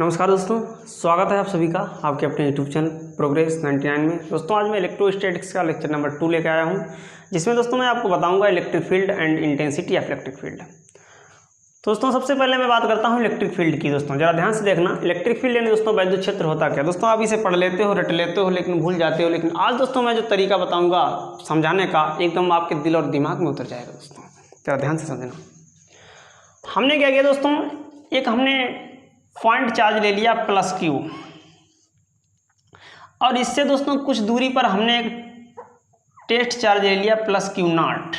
नमस्कार दोस्तों, स्वागत है आप सभी का आपके अपने यूट्यूब चैनल प्रोग्रेस 99 में। दोस्तों आज मैं इलेक्ट्रोस्टैटिक्स का लेक्चर नंबर 2 लेकर आया हूं, जिसमें दोस्तों मैं आपको बताऊंगा electric field and intensity of electric field. दोस्तों सबसे पहले मैं बात करता हूं इलेक्ट्रिक फील्ड की। दोस्तों जरा ध्यान से देखना, इलेक्ट्रिक फील्ड यानी दोस्तों वैद्युत क्षेत्र होता क्या। दोस्तों आप इसे पढ़ लेते हो, रट लेते हो, लेकिन भूल जाते हो। लेकिन आज दोस्तों मैं जो तरीका बताऊँगा समझाने का, एकदम आपके दिल और दिमाग में उतर जाएगा। दोस्तों जरा ध्यान से समझना। हमने क्या किया दोस्तों, एक हमने पॉइंट चार्ज ले लिया प्लस क्यू, और इससे दोस्तों कुछ दूरी पर हमने एक टेस्ट चार्ज ले लिया प्लस क्यू नॉट।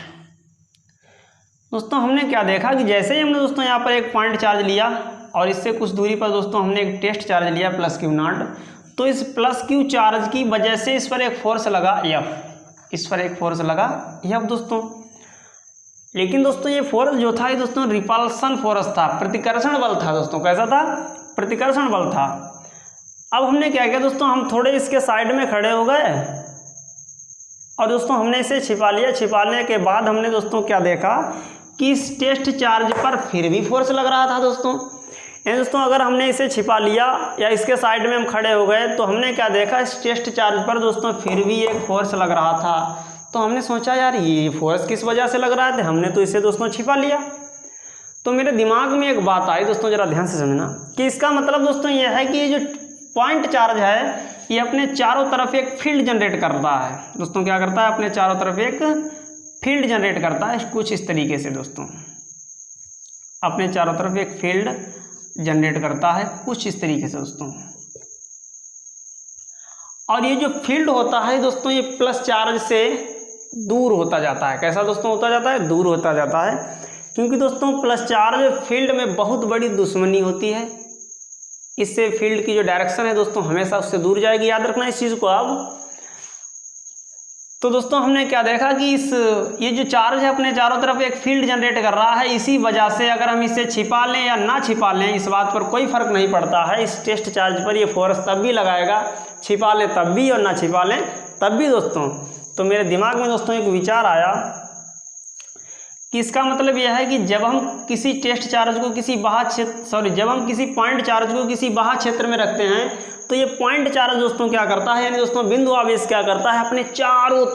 दोस्तों हमने क्या देखा कि जैसे ही हमने दोस्तों यहाँ पर एक पॉइंट चार्ज लिया और इससे कुछ दूरी पर दोस्तों हमने एक टेस्ट चार्ज लिया प्लस क्यू नॉट, तो इस प्लस क्यू चार्ज की वजह से इस पर एक फोर्स लगा एफ, इस पर एक फोर्स लगा एफ दोस्तों। लेकिन दोस्तों ये फोर्स जो था ये दोस्तों रिपल्सन फोर्स था, प्रतिकर्षण बल था दोस्तों। कैसा था? प्रतिकर्षण बल था। अब हमने क्या किया दोस्तों, हम थोड़े इसके साइड में खड़े हो गए और दोस्तों हमने इसे छिपा लिया। छिपाने के बाद हमने दोस्तों क्या देखा कि इस टेस्ट चार्ज पर फिर भी फोर्स लग रहा था दोस्तों। यानी दोस्तों अगर हमने इसे छिपा लिया या इसके साइड में हम खड़े हो गए तो हमने क्या देखा, इस टेस्ट चार्ज पर दोस्तों फिर भी एक फोर्स लग रहा था। तो हमने सोचा यार ये फोर्स किस वजह से लग रहा है, हमने तो इसे दोस्तों छिपा लिया। तो मेरे दिमाग में एक बात आई दोस्तों, जरा ध्यान से समझना कि इसका मतलब दोस्तों ये है कि ये जो पॉइंट चार्ज है ये अपने चारों तरफ एक फील्ड जनरेट करता है। दोस्तों क्या करता है, अपने चारों तरफ एक फील्ड जनरेट करता है कुछ इस तरीके से। दोस्तों अपने चारों तरफ एक फील्ड जनरेट करता है कुछ इस तरीके से दोस्तों। और ये जो फील्ड होता है दोस्तों ये प्लस चार्ज से दूर होता जाता है। कैसा दोस्तों होता जाता है? दूर होता जाता है, क्योंकि दोस्तों प्लस चार्ज फील्ड में बहुत बड़ी दुश्मनी होती है। इससे फील्ड की जो डायरेक्शन है दोस्तों हमेशा उससे दूर जाएगी। याद रखना इस चीज़ को आप। तो दोस्तों हमने क्या देखा कि ये जो चार्ज है अपने चारों तरफ एक फील्ड जनरेट कर रहा है। इसी वजह से अगर हम इसे छिपा लें या ना छिपा लें इस बात पर कोई फर्क नहीं पड़ता है। इस टेस्ट चार्ज पर ये फोर्स तब भी लगाएगा, छिपा लें तब भी और ना छिपा लें तब भी दोस्तों। तो मेरे दिमाग में दोस्तों एक विचार आया कि इसका मतलब यह है कि जब हम किसी टेस्ट चार्ज को किसी बाह्य क्षेत्र जब हम किसी पॉइंट चार्ज को किसी बाह्य क्षेत्र में रखते हैं तो ये पॉइंट चार्ज दोस्तों क्या करता है, यानी दोस्तों बिंदु आवेश क्या करता है, अपने चारों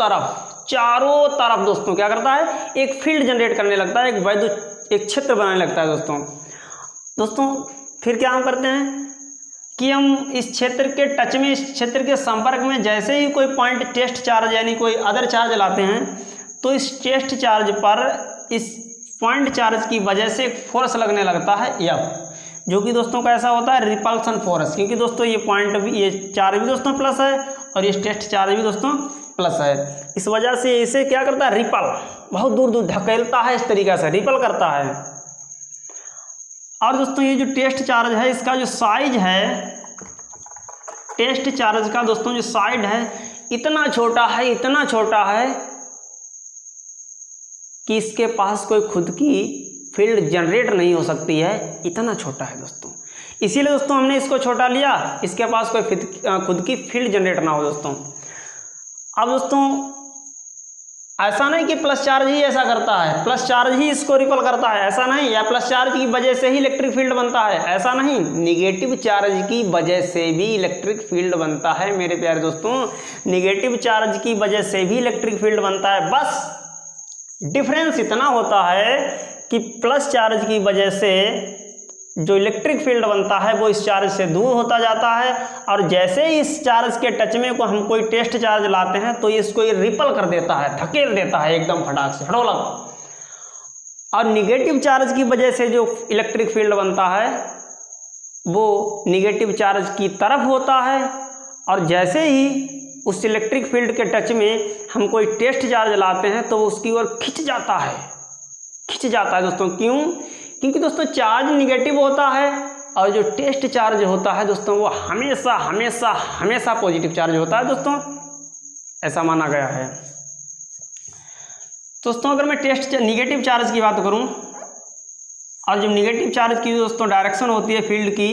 तरफ दोस्तों क्या करता है, एक फील्ड जनरेट करने लगता है, एक क्षेत्र बनाने लगता है दोस्तों। फिर क्या हम करते हैं कि हम इस क्षेत्र के टच में, इस क्षेत्र के संपर्क में जैसे ही कोई पॉइंट टेस्ट चार्ज यानी कोई अदर चार्ज लाते हैं तो इस टेस्ट चार्ज पर इस पॉइंट चार्ज की वजह से एक फोर्स लगने लगता है एफ, जो कि दोस्तों कैसा होता है, रिपल्सन फोर्स। क्योंकि दोस्तों ये पॉइंट भी, ये चार्ज भी दोस्तों प्लस है और ये टेस्ट चार्ज भी दोस्तों प्लस है। इस वजह से इसे क्या करता है, रिपल, बहुत दूर दूर धकेलता है, इस तरीके से रिपल करता है। और दोस्तों ये जो टेस्ट चार्ज है इसका जो साइज है, टेस्ट चार्ज का दोस्तों जो साइड है इतना छोटा है कि इसके पास कोई खुद की फील्ड जनरेट नहीं हो सकती है, इतना छोटा है दोस्तों। इसीलिए दोस्तों हमने इसको छोटा लिया, इसके पास कोई खुद की फील्ड जनरेट ना हो दोस्तों। अब दोस्तों ऐसा नहीं कि प्लस चार्ज ही ऐसा करता है, प्लस चार्ज ही इसको रिपल करता है, ऐसा नहीं, या प्लस चार्ज की वजह से ही इलेक्ट्रिक फील्ड बनता है, ऐसा नहीं। निगेटिव चार्ज की वजह से भी इलेक्ट्रिक फील्ड बनता है मेरे प्यारे दोस्तों, निगेटिव चार्ज की वजह से भी इलेक्ट्रिक फील्ड बनता है। बस डिफरेंस इतना होता है कि प्लस चार्ज की वजह से जो इलेक्ट्रिक फील्ड बनता है वो इस चार्ज से दूर होता जाता है, और जैसे ही इस चार्ज के टच में को हम कोई टेस्ट चार्ज लाते हैं तो इसको ये रिपल कर देता है, धकेल देता है एकदम फटाक से, फटोलक। और निगेटिव चार्ज की वजह से जो इलेक्ट्रिक फील्ड बनता है वो निगेटिव चार्ज की तरफ होता है, और जैसे ही उस इलेक्ट्रिक फील्ड के टच में हम कोई टेस्ट चार्ज लाते हैं तो उसकी ओर खिंच जाता है दोस्तों। क्यों? क्योंकि दोस्तों चार्ज निगेटिव होता है और जो टेस्ट चार्ज होता है दोस्तों वो हमेशा पॉजिटिव चार्ज होता है दोस्तों, ऐसा माना गया है दोस्तों। अगर मैं निगेटिव चार्ज की बात करूं, और जो निगेटिव चार्ज की दोस्तों डायरेक्शन होती है फील्ड की,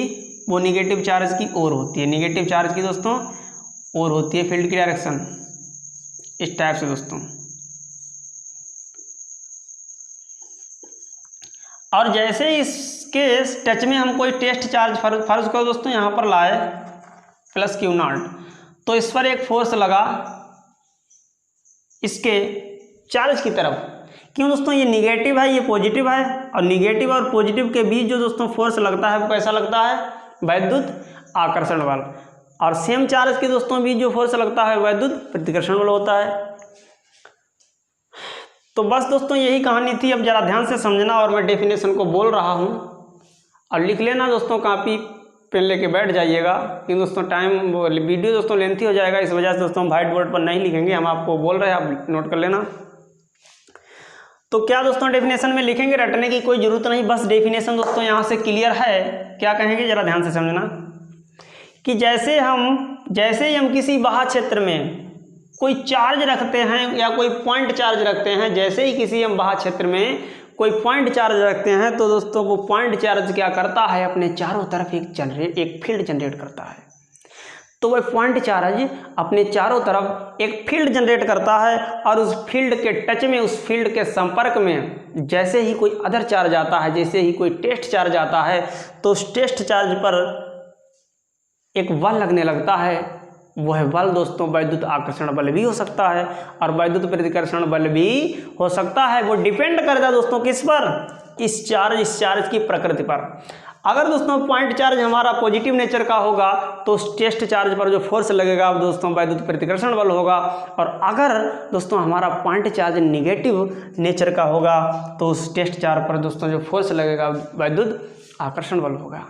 वो निगेटिव चार्ज की ओर होती है, निगेटिव चार्ज की दोस्तों ओर होती है फील्ड की डायरेक्शन, इस टाइप से दोस्तों। और जैसे इस इसके टच में हम कोई टेस्ट चार्ज फर्ज करो दोस्तों यहाँ पर लाए प्लस क्यू नॉट, तो इस पर एक फोर्स लगा इसके चार्ज की तरफ। क्यों दोस्तों, ये निगेटिव है, ये पॉजिटिव है, और निगेटिव और पॉजिटिव के बीच जो दोस्तों फोर्स लगता है वो कैसा लगता है, वैद्युत आकर्षण बल। और सेम चार्ज के दोस्तों बीच जो फोर्स लगता है वैद्युत प्रतिकर्षण बल होता है। तो बस दोस्तों यही कहानी थी। अब जरा ध्यान से समझना, और मैं डेफिनेशन को बोल रहा हूँ और लिख लेना दोस्तों, कॉपी पेन लेके बैठ जाइएगा, क्योंकि दोस्तों टाइम वीडियो दोस्तों लेंथी हो जाएगा, इस वजह से दोस्तों हम व्हाइट बोर्ड पर नहीं लिखेंगे, हम आपको बोल रहे हैं, आप नोट कर लेना। तो क्या दोस्तों डेफिनेशन में लिखेंगे, रटने की कोई जरूरत नहीं, बस डेफिनेशन दोस्तों यहाँ से क्लियर है। क्या कहेंगे जरा ध्यान से समझना कि जैसे ही हम किसी बाह्य क्षेत्र में कोई चार्ज रखते हैं या कोई पॉइंट चार्ज रखते हैं, जैसे ही किसी हम बाह्य क्षेत्र में कोई पॉइंट चार्ज रखते हैं, तो दोस्तों वो पॉइंट चार्ज क्या करता है, अपने चारों तरफ एक फील्ड जनरेट करता है। तो वह पॉइंट चार्ज अपने चारों तरफ एक फील्ड जनरेट करता है, और उस फील्ड के टच में, उस फील्ड के संपर्क में जैसे ही कोई अदर चार्ज आता है, जैसे ही कोई टेस्ट चार्ज आता है, तो उस टेस्ट चार्ज पर एक बल लगने लगता है। वह बल दोस्तों वैद्युत आकर्षण बल भी हो सकता है और वैद्युत प्रतिकर्षण बल भी हो सकता है। वो डिपेंड करता है दोस्तों किस पर, इस चार्ज की प्रकृति पर। अगर दोस्तों पॉइंट चार्ज हमारा पॉजिटिव नेचर का होगा तो उस टेस्ट चार्ज पर जो फोर्स लगेगा वो दोस्तों वैद्युत प्रतिकर्षण बल होगा, और अगर दोस्तों हमारा पॉइंट चार्ज नेगेटिव नेचर का होगा तो उस टेस्ट चार्ज पर दोस्तों जो फोर्स लगेगा वैद्युत आकर्षण बल होगा।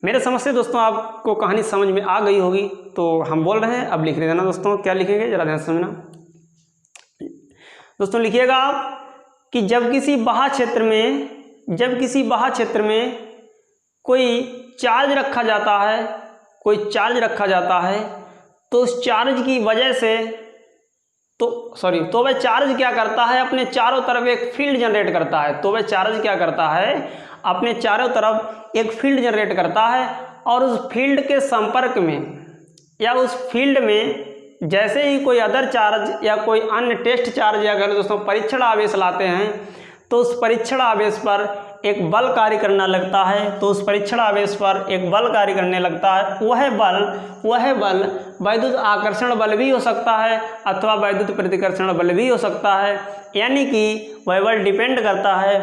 मेरे समझ से दोस्तों आपको कहानी समझ में आ गई होगी, तो हम बोल रहे हैं, अब लिख देना दोस्तों। क्या लिखेंगे जरा ध्यान से समझना दोस्तों। लिखिएगा आप कि जब किसी बाह्य क्षेत्र में कोई चार्ज रखा जाता है, तो उस चार्ज की वजह से तो वह चार्ज क्या करता है, अपने चारों तरफ एक फील्ड जनरेट करता है। तो वह चार्ज क्या करता है, अपने चारों तरफ एक फील्ड जनरेट करता है, और उस फील्ड के संपर्क में या उस फील्ड में जैसे ही कोई अदर चार्ज या कोई अन्य टेस्ट चार्ज या अगर दोस्तों परीक्षण आवेश लाते हैं, तो उस परीक्षण आवेश पर एक बल कार्य करना लगता है। तो उस परीक्षण आवेश पर एक बल कार्य करने लगता है। वह बल वैद्युत आकर्षण बल भी हो सकता है अथवा वैद्युत प्रतिकर्षण बल भी हो सकता है, यानी कि वह बल डिपेंड करता है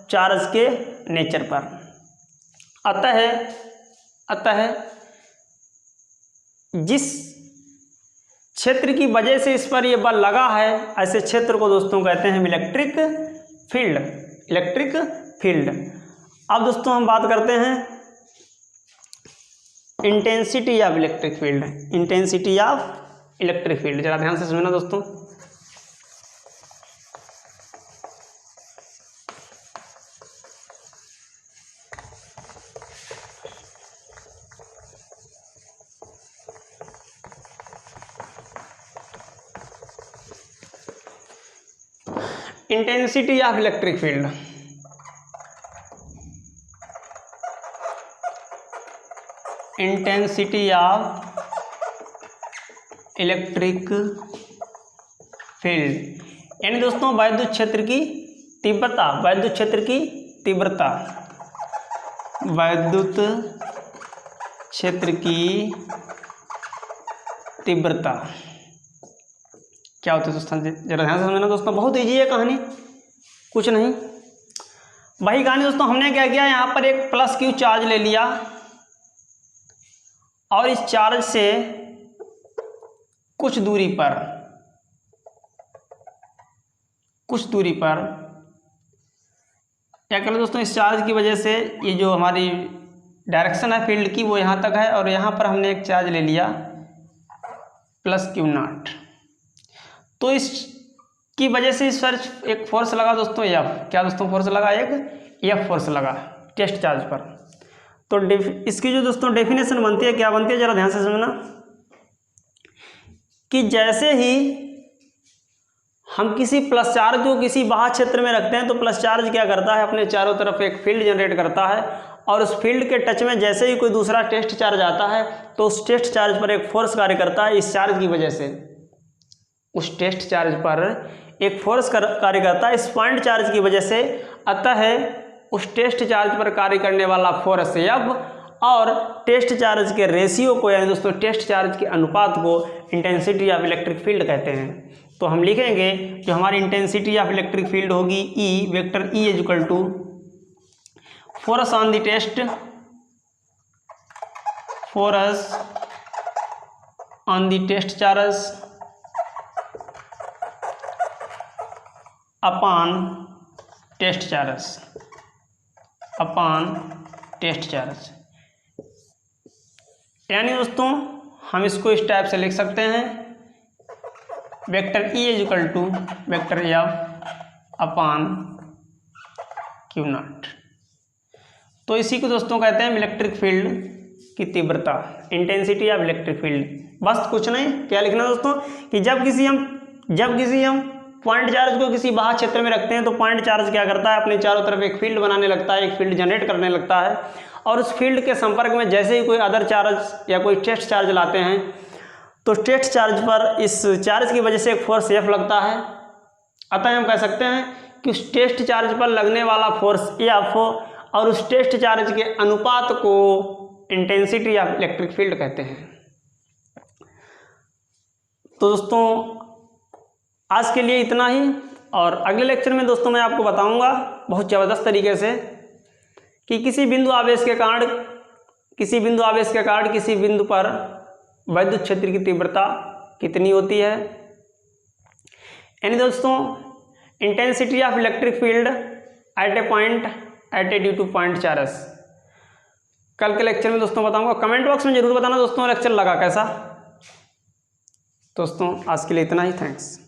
चार्ज के नेचर पर। अतः जिस क्षेत्र की वजह से इस पर यह बल लगा है, ऐसे क्षेत्र को दोस्तों कहते हैं इलेक्ट्रिक फील्ड। अब दोस्तों हम बात करते हैं इंटेंसिटी ऑफ इलेक्ट्रिक फील्ड। जरा ध्यान से सुनना दोस्तों। Intensity of electric field. Intensity of electric field यानी दोस्तों वैद्युत क्षेत्र की तीव्रता। क्या होता है दोस्तों, जरा ध्यान से समझना दोस्तों। बहुत ईजी है कहानी, कुछ नहीं। वही कहानी दोस्तों, हमने क्या किया, यहाँ पर एक प्लस क्यू चार्ज ले लिया और इस चार्ज से कुछ दूरी पर क्या करें दोस्तों, इस चार्ज की वजह से ये जो हमारी डायरेक्शन है फील्ड की वो यहाँ तक है, और यहाँ पर हमने एक चार्ज ले लिया प्लस क्यू नॉट। तो इसकी वजह से इस पर एक फोर्स लगा दोस्तों एफ। क्या दोस्तों फोर्स लगा, एक एफ फोर्स लगा टेस्ट चार्ज पर। तो इसकी जो दोस्तों डेफिनेशन बनती है, क्या बनती है, जरा ध्यान से समझना कि जैसे ही हम किसी प्लस चार्ज को किसी बाह्य क्षेत्र में रखते हैं, तो प्लस चार्ज क्या करता है, अपने चारों तरफ एक फील्ड जनरेट करता है, और उस फील्ड के टच में जैसे ही कोई दूसरा टेस्ट चार्ज आता है, तो उस टेस्ट चार्ज पर एक फोर्स कार्य करता है। इस चार्ज की वजह से उस टेस्ट चार्ज पर एक फोर्स कार्य करता है, इस पॉइंट चार्ज की वजह से। अतः उस टेस्ट चार्ज पर कार्य करने वाला फोर्स F और टेस्ट चार्ज के रेशियो को यानी दोस्तों टेस्ट चार्ज के अनुपात को इंटेंसिटी ऑफ इलेक्ट्रिक फील्ड कहते हैं। तो हम लिखेंगे जो हमारी इंटेंसिटी ऑफ इलेक्ट्रिक फील्ड होगी E, vector E is equal to force on the test, force on the test charge upon test charge, upon test charge. यानी दोस्तों हम इसको इस टाइप से लिख सकते हैं, vector E is equal to vector F upon Q naught. तो इसी को दोस्तों कहते हैं इलेक्ट्रिक फील्ड की तीव्रता, इंटेंसिटी ऑफ इलेक्ट्रिक फील्ड। बस कुछ नहीं, क्या लिखना दोस्तों कि जब किसी हम पॉइंट चार्ज को किसी बाह्य क्षेत्र में रखते हैं तो पॉइंट चार्ज क्या करता है, अपने चारों तरफ एक फील्ड बनाने लगता है, एक फील्ड जनरेट करने लगता है, और उस फील्ड के संपर्क में जैसे ही कोई अदर चार्ज या कोई टेस्ट चार्ज लाते हैं तो टेस्ट चार्ज पर इस चार्ज की वजह से एक फोर्स F लगता है। अतः हम कह सकते हैं कि उस टेस्ट चार्ज पर लगने वाला फोर्स F और उस टेस्ट चार्ज के अनुपात को इंटेंसिटी ऑफ इलेक्ट्रिक फील्ड कहते हैं। तो दोस्तों आज के लिए इतना ही, और अगले लेक्चर में दोस्तों मैं आपको बताऊंगा बहुत ज़बरदस्त तरीके से कि किसी बिंदु आवेश के कारण किसी बिंदु पर वैद्युत क्षेत्र की तीव्रता कितनी होती है। यानी दोस्तों intensity of electric field at a point at a due to point charge कल के लेक्चर में दोस्तों बताऊंगा। कमेंट बॉक्स में जरूर बताना दोस्तों लेक्चर लगा कैसा। दोस्तों आज के लिए इतना ही, थैंक्स।